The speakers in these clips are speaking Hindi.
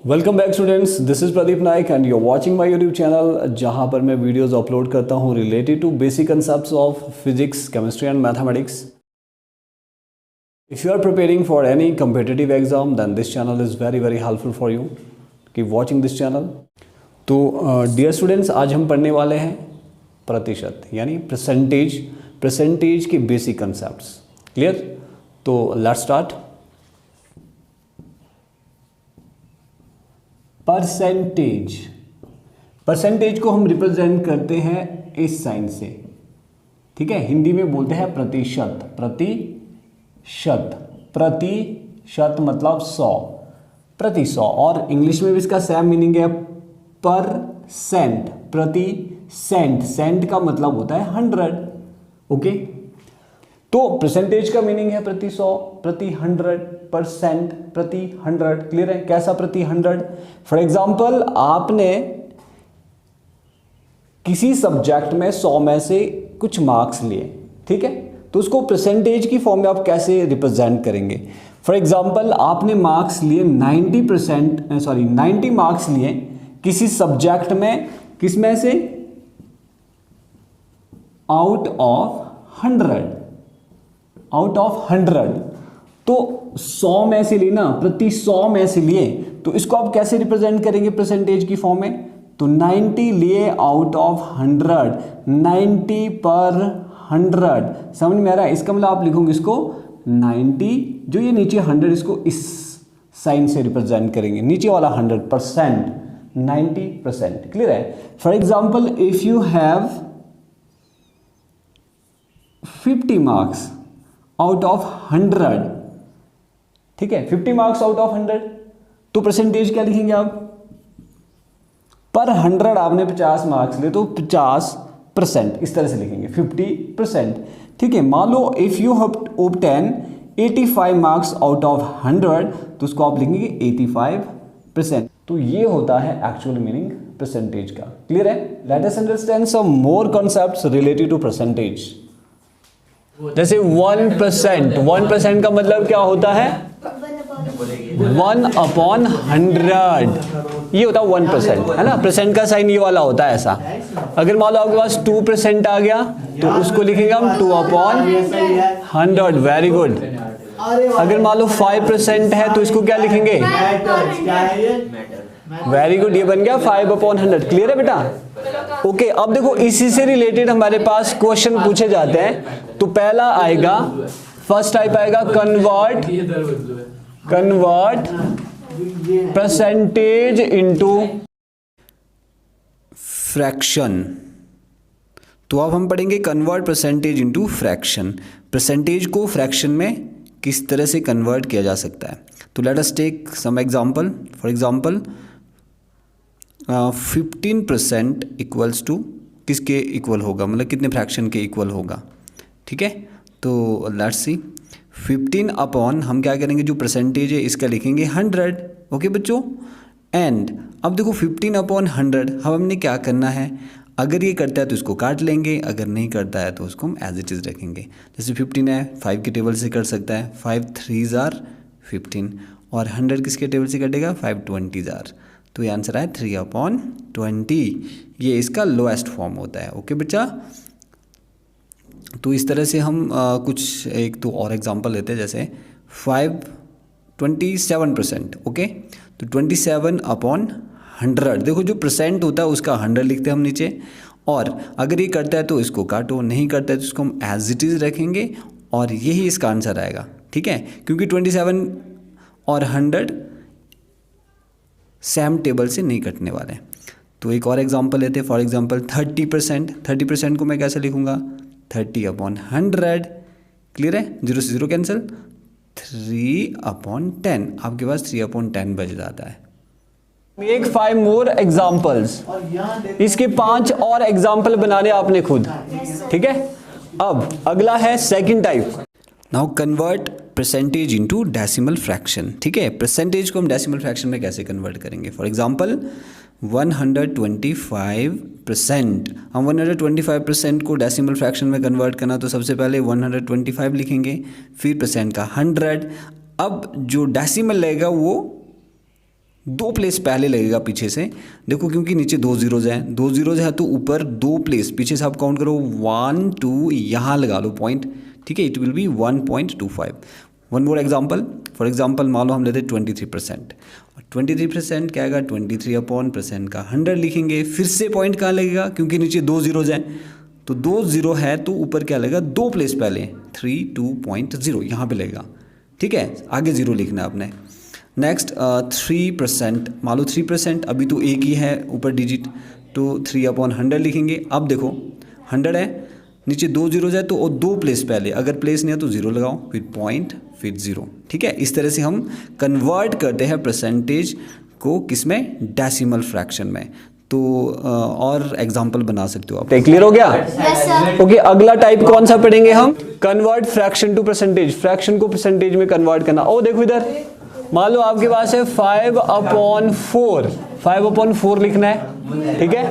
Welcome back students, this is Pradeep Naik and you are watching my YouTube channel जहां पर मैं वीडियोस अपलोड करता हूं related to basic concepts of physics, chemistry and mathematics. If you are preparing for any competitive exam then this channel is very helpful for you. Keep watching this channel. तो डियर स्टूडेंट्स, आज हम पढ़ने वाले हैं प्रतिशत यानी परसेंटेज के बेसिक कंसेप्ट्स. क्लियर? तो लेट्स स्टार्ट. परसेंटेज को हम रिप्रेजेंट करते हैं इस साइन से. ठीक है, हिंदी में बोलते हैं प्रतिशत मतलब 100, प्रति 100. और इंग्लिश में भी इसका सेम मीनिंग है परसेंट, प्रति सेंट. सेंट का मतलब होता है 100. ओके, तो परसेंटेज का मीनिंग है प्रति 100, प्रति 100%, प्रति 100. क्लियर है? कैसा प्रति 100? फॉर एग्जाम्पल, आपने किसी सब्जेक्ट में 100 में से कुछ मार्क्स लिए. ठीक है, तो उसको परसेंटेज की फॉर्म में आप कैसे रिप्रेजेंट करेंगे? फॉर एग्जाम्पल, आपने मार्क्स लिए 90 मार्क्स लिए किसी सब्जेक्ट में, किसमें से? Out of 100. तो 100 में से लेना, प्रति 100 में से लिए, तो इसको आप कैसे रिप्रेजेंट करेंगे परसेंटेज की फॉर्म में? तो 90 लिए आउट ऑफ 100, 90 पर 100. समझ में आ रहा है? इसका मतलब आप लिखोगे इसको 90, जो ये नीचे 100, इसको इस साइन से रिप्रेजेंट करेंगे. नीचे वाला 100%, 90%. क्लियर है? For example, if you have 50 marks out of 100. ठीक है, 50 मार्क्स आउट ऑफ 100, तो परसेंटेज क्या लिखेंगे आप? पर 100 आपने 50 मार्क्स लिए तो 50%, इस तरह से लिखेंगे 50%. ठीक है, मान लो if you have obtain 85 marks out of 100, तो उसको आप लिखेंगे 85%. तो ये होता है एक्चुअल मीनिंग परसेंटेज का. क्लियर है? Let us understand some more concepts related to percentage. जैसे 1% का मतलब क्या होता है? 1/100. ये होता है 1%, है ना? परसेंट का साइन ये वाला होता है ऐसा. अगर मान लो आपके पास 2% आ गया तो उसको लिखेंगे हम 2/100. Very good. अगर मान लो 5% है तो इसको क्या लिखेंगे? वेरी गुड, ये बन गया 5/100. क्लियर है बेटा? ओके, अब देखो इसी से रिलेटेड हमारे पास क्वेश्चन पूछे जाते हैं. तो पहला आएगा, फर्स्ट टाइप आएगा कन्वर्ट परसेंटेज इनटू फ्रैक्शन. तो अब हम पढ़ेंगे convert percentage into fraction. Percentage को फ्रैक्शन में किस तरह से कन्वर्ट किया जा सकता है. तो let us take some example. For example, 15% equals to किसके इक्वल होगा, मतलब कितने फ्रैक्शन के इक्वल होगा. ठीक है, तो लेट्स सी. 15 अपॉन हम क्या करेंगे, जो परसेंटेज है इसका लिखेंगे 100. ओके बच्चों, एंड अब देखो 15 अपॉन 100, हमने क्या करना है? अगर ये करता है तो इसको काट लेंगे, अगर नहीं करता है तो उसको हम एज इट इज़ रखेंगे. जैसे 15 है, 5 के टेबल से कर सकता है, 5 3s are 15, और 100 किसके टेबल से कटेगा? 5 20s are. तो ये आंसर है 3/20. ये इसका लोएस्ट फॉर्म होता है. ओके बच्चा, तो इस तरह से हम कुछ एक तो और एग्जांपल लेते हैं. जैसे 27%. ओके, तो 27/100. देखो जो परसेंट होता है उसका 100 लिखते हैं हम नीचे, और अगर ये करता है तो इसको काटो, नहीं करता है तो इसको हम एज इट इज़ रखेंगे, और यही इसका आंसर आएगा. ठीक है, क्योंकि 27 और 100 सेम टेबल से नहीं कटने वाले हैं. तो एक और एग्जांपल लेते हैं. फॉर एग्जांपल 30% को मैं कैसे लिखूंगा? 30/100. क्लियर है? 0 से 0 कैंसिल, 3/10. आपके पास 3/10 बच जाता है. एक 5 मोर एग्जाम्पल्स. इसके 5 और एग्जाम्पल बनाने आपने खुद. ठीक है, अब अगला है second type. Now convert percentage into decimal fraction. ठीक है, परसेंटेज को हम डेसिमल फ्रैक्शन में कैसे कन्वर्ट करेंगे? For example 125%. हम 125% को डेसिमल फ्रैक्शन में कन्वर्ट करना, तो सबसे पहले 125 लिखेंगे, फिर परसेंट का 100. अब जो डेसिमल लगेगा वो 2 प्लेस पहले लगेगा पीछे से। देखो क्योंकि नीचे 2 ज़ीरोज़ हैं, 2 ज़ीरोज़ है तो ऊपर 2 प्लेस पीछे से आप काउंट करो 1 2 यहाँ लगा लो पॉइंट, ठीक है। It will be 1.25। One more example, for example मान लो हम लेते 23%। 23% क्या आएगा 23/% का 100 लिखेंगे। फिर से पॉइंट कहाँ लगेगा क्योंकि नीचे 2 ज़ीरोज़ हैं, तो 2 ज़ीरो है तो ऊपर क्या लगेगा 2 प्लेस पहले 32.0 यहाँ पे लगेगा, ठीक है। आगे ज़ीरो लिखना है आपने। नेक्स्ट 3%, मान लो 3%, अभी तो एक ही है ऊपर डिजिट, तो 3/100 लिखेंगे। अब देखो 100 है, नीचे 2 ज़ीरोज़ है तो और 2 प्लेस पहले, अगर प्लेस नहीं है तो ज़ीरो लगाओ, फिर पॉइंट, फिर ज़ीरो, ठीक है। इस तरह से हम कन्वर्ट करते हैं परसेंटेज को किस में, डेसिमल फ्रैक्शन में। तो और एग्जाम्पल बना सकते हो आप। क्लियर हो गया? ओके, अगला टाइप कौन सा पढ़ेंगे हम? Convert fraction to percentage, fraction को परसेंटेज में कन्वर्ट करना। ओ देखो इधर, मान लो आपके पास है 5/4, 5/4 लिखना है, ठीक है।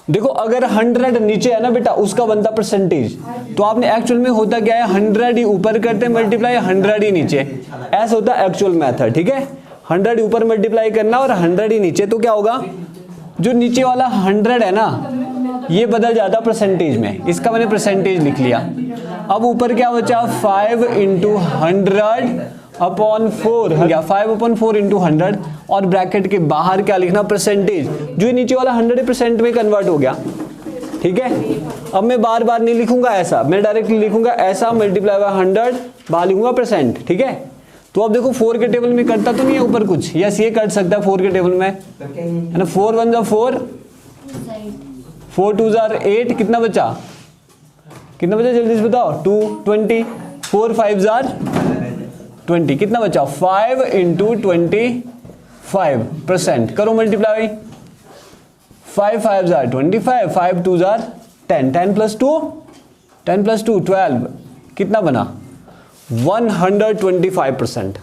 देखो अगर 100 नीचे है ना बेटा, उसका बनता परसेंटेज, तो आपने एक्चुअल में होता क्या है 100 ही ऊपर करते हैं मल्टीप्लाई, 100 ही नीचे, ऐसा होता है एक्चुअल मेथड, ठीक है। 100 ऊपर मल्टीप्लाई करना और 100 ही नीचे, तो क्या होगा जो नीचे वाला 100 है ना ये बदल जाता परसेंटेज में, इसका मैंने परसेंटेज लिख लिया। अब ऊपर क्या बचा 5 × 100/4 गया, 5/4 × 100, और ब्रैकेट के बाहर क्या लिखना परसेंटेज, जो नीचे वाला 100% में कन्वर्ट हो गया, ठीक है। अब मैं बार बार नहीं लिखूंगा ऐसा, मैं डायरेक्टली लिखूंगा ऐसा मल्टीप्लाई बाय 100, बाहर लिखूंगा परसेंट, ठीक है। तो अब देखो 4 के टेबल में करता तो नहीं है ऊपर कुछ, यस ये कर सकता है 4 के टेबल में, है ना। 4 1 जा 4, 4 2 जा 8, कितना बचा, कितना बचा जल्दी से बताओ, 2 20, 4 5 जा 20, कितना बचा 5 × 25%, करो मल्टीप्लाई, 5 5 जा 25, 5 2 जा 10, 10 + 2 10 + 2 12, कितना बना 125%।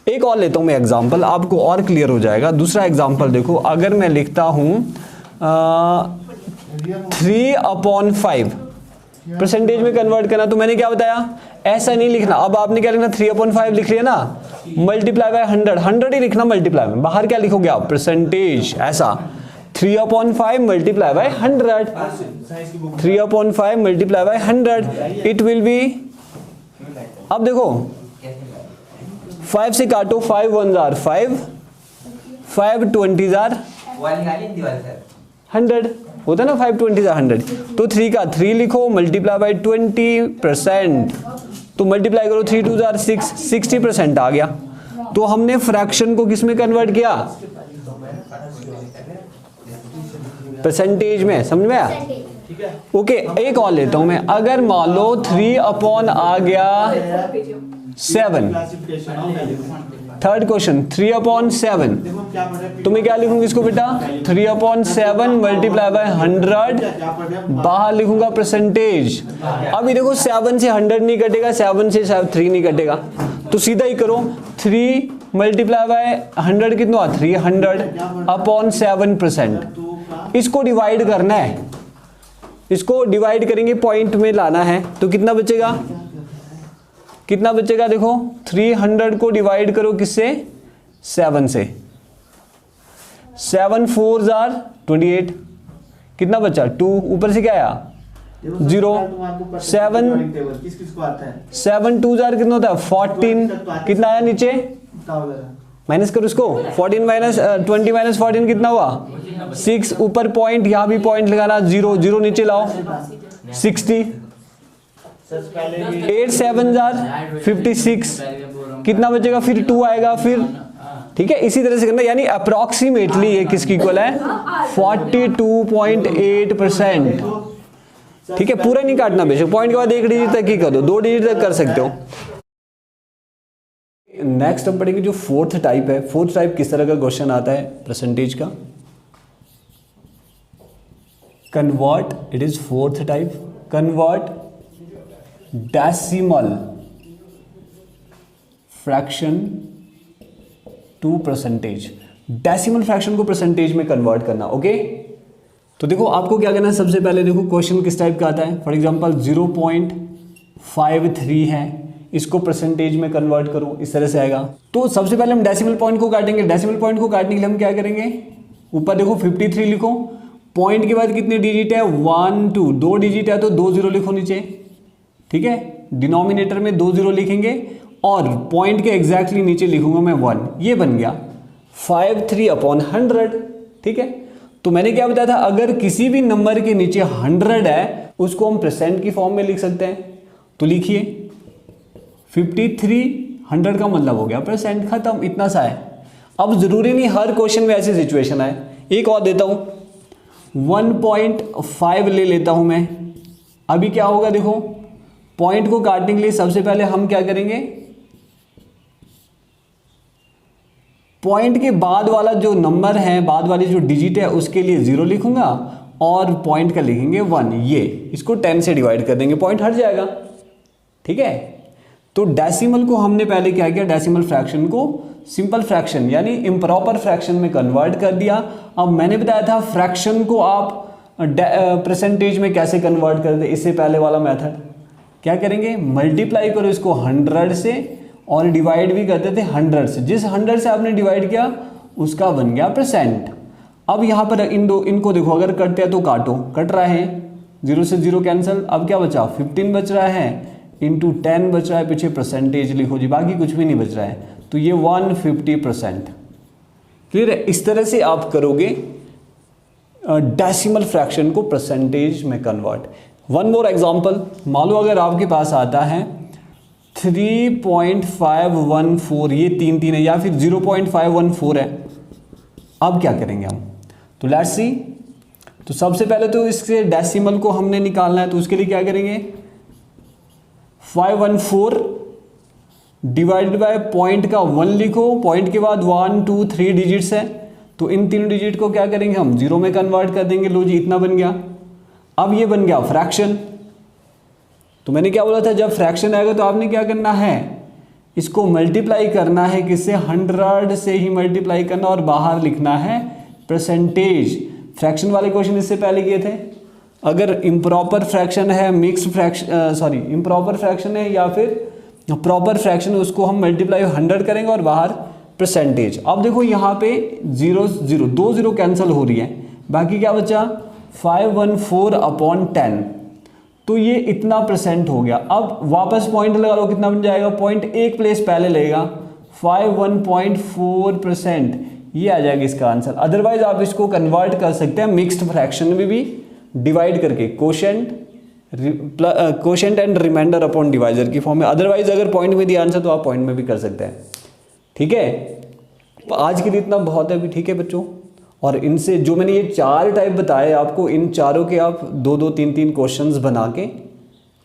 एक और लेता हूं मैं एग्जांपल, आपको और क्लियर हो जाएगा। दूसरा एग्जांपल देखो, अगर मैं लिखता हूं 3/5 परसेंटेज में कन्वर्ट करना, तो मैंने क्या बताया ऐसा नहीं लिखना। अब आपने क्या लिखना 3/5 लिख लिया ना, मल्टीप्लाई बाय 100, 100 ही लिखना मल्टीप्लाई में, बाहर क्या लिखोगे आप परसेंटेज, ऐसा 3/5 multiply by 100, 3/5 multiply by 100, it will be, अब देखो 5 से काटो, 5 1 जार 5, 5 20 जार 100 होता है ना, 5 20 जार 100, तो 3 का 3 लिखो, मल्टीप्लाई बाय 20%, तो मल्टीप्लाई करो 3 2 जार 6, 60% आ गया। तो हमने फ्रैक्शन को किस में कन्वर्ट किया, परसेंटेज में, समझ में आया? ओके, एक और लेता हूं मैं, अगर मान लो 3/ आ गया 7, थर्ड क्वेश्चन 3/7, तो मैं क्या लिखूंगा इसको बेटा 3/7 मल्टीप्लाई बाय 100, बाहर लिखूंगा परसेंटेज। अभी देखो 7 से 100 नहीं कटेगा, 7 से 3 नहीं कटेगा, तो सीधा ही करो 3 मल्टीप्लाई बाय 100 कितना हुआ 300/7%। इसको डिवाइड करना है, इसको डिवाइड करेंगे पॉइंट में लाना है, तो कितना बचेगा, कितना बचेगा देखो 300 को डिवाइड करो किससे 7 से, 7 4 जार 28, कितना बचा 2, ऊपर से क्या आया 0, 7 2 जार कितना होता है 14, कितना आया नीचे माइनस करो इसको, 14 - 20 - 14 कितना हुआ 6, ऊपर पॉइंट, यहां भी पॉइंट लगाना, 0 0 नीचे लाओ 60, 8 7 जार 56, कितना बचेगा फिर 2 आएगा फिर, ठीक है। इसी तरह से करना, यानी अप्रोक्सीमेटली ये किसकी इक्वल है 42.8%, ठीक है। पूरा नहीं काटना, बेशक पॉइंट के बाद 1 डिजिट तक ही कर दो, 2 डिजिट तक कर सकते हो। नेक्स्ट हम पढ़ेंगे जो फोर्थ टाइप है। फोर्थ टाइप किस तरह का क्वेश्चन आता है परसेंटेज का, convert, it is fourth type, convert decimal fraction to percentage, decimal fraction को परसेंटेज में कन्वर्ट करना, ओके। तो देखो आपको क्या करना है, सबसे पहले देखो क्वेश्चन किस टाइप का आता है। फॉर एग्जांपल 0.53 है, इसको परसेंटेज में कन्वर्ट करो, इस तरह से आएगा। तो सबसे पहले हम डेसिमल पॉइंट को काटेंगे। डेसिमल पॉइंट को काटने के लिए हम क्या करेंगे, ऊपर देखो 53 लिखो, पॉइंट के बाद कितने डिजिट है 1 2, 2 डिजिट है तो 2 0 लिखो नीचे, ठीक है। डिनोमिनेटर में 2 0 लिखेंगे और पॉइंट के एग्जैक्टली नीचे लिखूंगा मैं 1, ये बन गया 53/100, ठीक है। तो मैंने क्या बताया था, अगर किसी भी नंबर के नीचे 100 है उसको हम परसेंट की फॉर्म में लिख सकते हैं। तो लिखिए 53, 100 का मतलब हो गया परसेंट, खत्म, इतना सा है। अब जरूरी नहीं हर क्वेश्चन में ऐसी सिचुएशन आए। एक और देता हूं, 1.5 ले लेता हूं मैं। अभी क्या होगा देखो, पॉइंट को काटने के लिए सबसे पहले हम क्या करेंगे, पॉइंट के बाद वाला जो नंबर है, बाद वाली जो डिजिट है उसके लिए 0 लिखूंगा और पॉइंट का लिखेंगे 1, ये इसको 10 से डिवाइड कर देंगे, पॉइंट हट जाएगा, ठीक है। तो डेसिमल को हमने पहले क्या किया, डेसिमल फ्रैक्शन को सिंपल फ्रैक्शन यानी इम्प्रॉपर फ्रैक्शन में कन्वर्ट कर दिया। अब मैंने बताया था फ्रैक्शन को आप परसेंटेज में कैसे कन्वर्ट करते, इससे पहले वाला मेथड क्या करेंगे, मल्टीप्लाई करो इसको 100 से और डिवाइड भी करते थे 100 से। जिस 100 से आपने डिवाइड किया उसका बन गया परसेंट। अब यहाँ पर इनको देखो, अगर कटते हैं तो काटो, कट रहा है, 0 से 0 कैंसिल। अब क्या बचा, 15 बच रहा है, इंटू 10 बच रहा है, पीछे परसेंटेज लिखो जी, बाकी कुछ भी नहीं बच रहा है। तो ये 150%, क्लियर है। इस तरह से आप करोगे डेसिमल फ्रैक्शन को परसेंटेज में कन्वर्ट। वन मोर एग्जांपल, मान लो अगर आपके पास आता है 3.514, ये 3 है, या फिर 0.514 है। अब क्या करेंगे हम, तो लेट्स सी। तो सबसे पहले तो इसके डेसिमल को हमने निकालना है, तो उसके लिए क्या करेंगे, 514 डिवाइडेड बाय पॉइंट का 1 लिखो, पॉइंट के बाद 1 2 3 डिजिट्स है, तो इन 3 डिजिट को क्या करेंगे हम 0 में कन्वर्ट कर देंगे। लो जी, इतना बन गया। अब ये बन गया फ्रैक्शन। तो मैंने क्या बोला था, जब फ्रैक्शन आएगा तो आपने क्या करना है, इसको मल्टीप्लाई करना है, किससे, 100 से ही मल्टीप्लाई करना और बाहर लिखना है परसेंटेज। फ्रैक्शन वाले क्वेश्चन इससे पहले किए थे। अगर इम्प्रॉपर फ्रैक्शन है, मिक्स फ्रैक्शन, इम्प्रॉपर फ्रैक्शन है या फिर प्रॉपर फ्रैक्शन है, उसको हम मल्टीप्लाई 100 करेंगे और बाहर परसेंटेज। अब देखो यहाँ पे 0 0, 2 0 कैंसिल हो रही है, बाकी क्या बचा 514/10, तो ये इतना परसेंट हो गया। अब वापस पॉइंट लगा लो, कितना बन जाएगा, पॉइंट एक प्लेस पहले लेगा, 51.4%, ये आ जाएगा इसका आंसर। अदरवाइज आप इसको कन्वर्ट कर सकते हैं मिक्स्ड फ्रैक्शन में भी डिवाइड करके, quotient and remainder upon divisor की फॉर्म में। अदरवाइज अगर पॉइंट में दिया आंसर तो आप पॉइंट में भी कर सकते हैं, ठीक है। आज के लिए इतना बहुत है अभी, ठीक है बच्चों। और इनसे जो मैंने ये 4 टाइप बताए आपको, इन चारों के आप 2-2 3-3 क्वेश्चंस बना के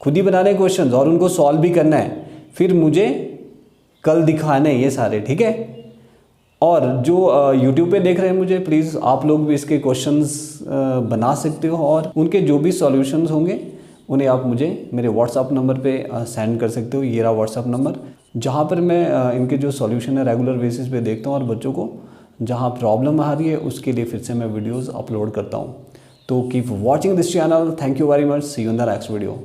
खुद ही बनाने क्वेश्चंस और उनको सॉल्व भी करना है, फिर मुझे कल दिखाने ये सारे, ठीक है। और जो YouTube पे देख रहे हैं मुझे, प्लीज़ आप लोग भी इसके क्वेश्चंस बना सकते हो और उनके जो भी सॉल्यूशंस होंगे उन्हें आप मुझे मेरे व्हाट्सअप नंबर पे सेंड कर सकते हो। ये रहा व्हाट्सअप नंबर, जहाँ पर मैं इनके जो सॉल्यूशन है रेगुलर बेसिस पे देखता हूँ और बच्चों को जहाँ प्रॉब्लम आ रही है उसके लिए फिर से मैं वीडियोस अपलोड करता हूँ। तो keep watching this channel, thank you very much, see you in the next video.